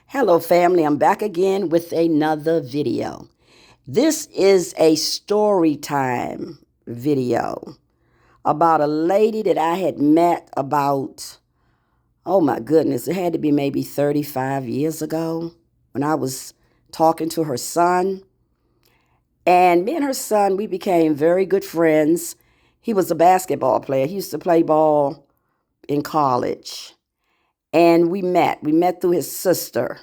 Hello, family. I'm back again with another video. This is a story time video about a lady that I had met about, oh my goodness, it had to be maybe 35 years ago when I was talking to her son. And me and her son, we became very good friends. He was a basketball player. He used to play ball in college. And we met. We met through his sister.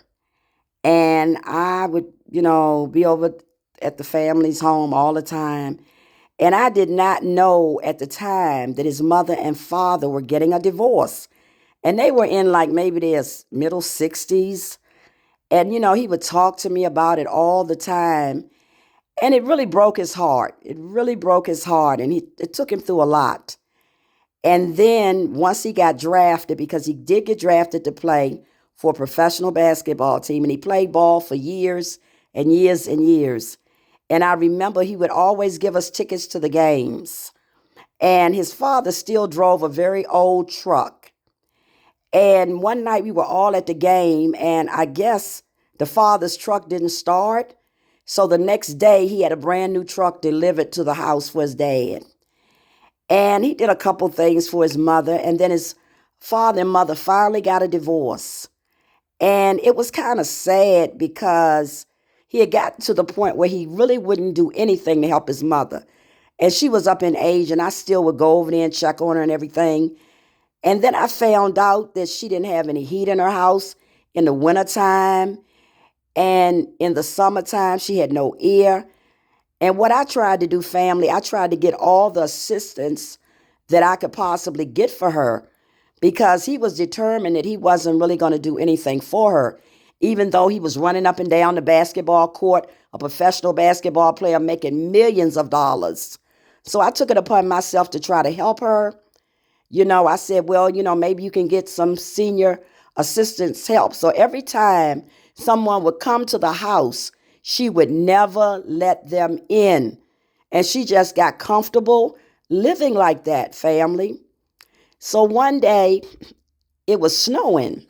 And I would, be over at the family's home all the time. And I did not know at the time that his mother and father were getting a divorce. And they were in like maybe their middle 60s. And, he would talk to me about it all the time. And it really broke his heart. It really broke his heart. And it took him through a lot. And then once he got drafted, because he did get drafted to play for a professional basketball team, and he played ball for years and years and years. And I remember he would always give us tickets to the games. And his father still drove a very old truck. And one night we were all at the game, and I guess the father's truck didn't start. So the next day he had a brand new truck delivered to the house for his dad. And he did a couple things for his mother, and then his father and mother finally got a divorce. And it was kind of sad because he had gotten to the point where he really wouldn't do anything to help his mother. And she was up in age, and I still would go over there and check on her and everything. And then I found out that she didn't have any heat in her house in the wintertime. And in the summertime, she had no air. And what I tried to do, family, I tried to get all the assistance that I could possibly get for her because he was determined that he wasn't really going to do anything for her, even though he was running up and down the basketball court, a professional basketball player making millions of dollars. So I took it upon myself to try to help her. I said, well, maybe you can get some senior assistance help. So every time someone would come to the house, she would never let them in. And she just got comfortable living like that, family. So one day it was snowing,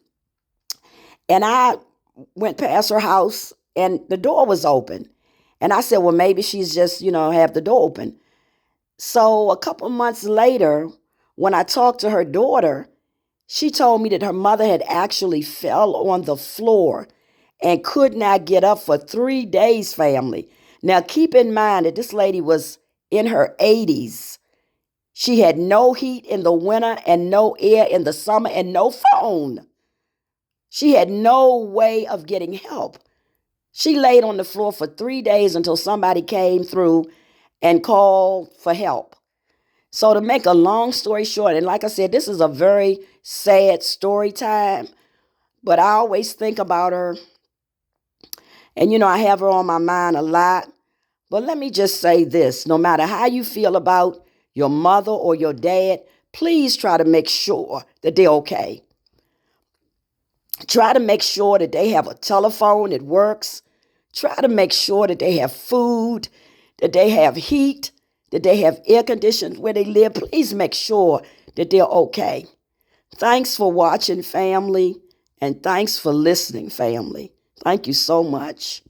and I went past her house and the door was open. And I said, well, maybe she's just, have the door open. So a couple months later, when I talked to her daughter, she told me that her mother had actually fell on the floor and could not get up for 3 days, family. Now, keep in mind that this lady was in her 80s. She had no heat in the winter and no air in the summer and no phone. She had no way of getting help. She laid on the floor for 3 days until somebody came through and called for help. So to make a long story short, and like I said, this is a very sad story time, but I always think about her. And I have her on my mind a lot. But let me just say this, no matter how you feel about your mother or your dad, please try to make sure that they're okay. Try to make sure that they have a telephone that works. Try to make sure that they have food, that they have heat, that they have air conditioning where they live. Please make sure that they're okay. Thanks for watching, family, and thanks for listening, family. Thank you so much.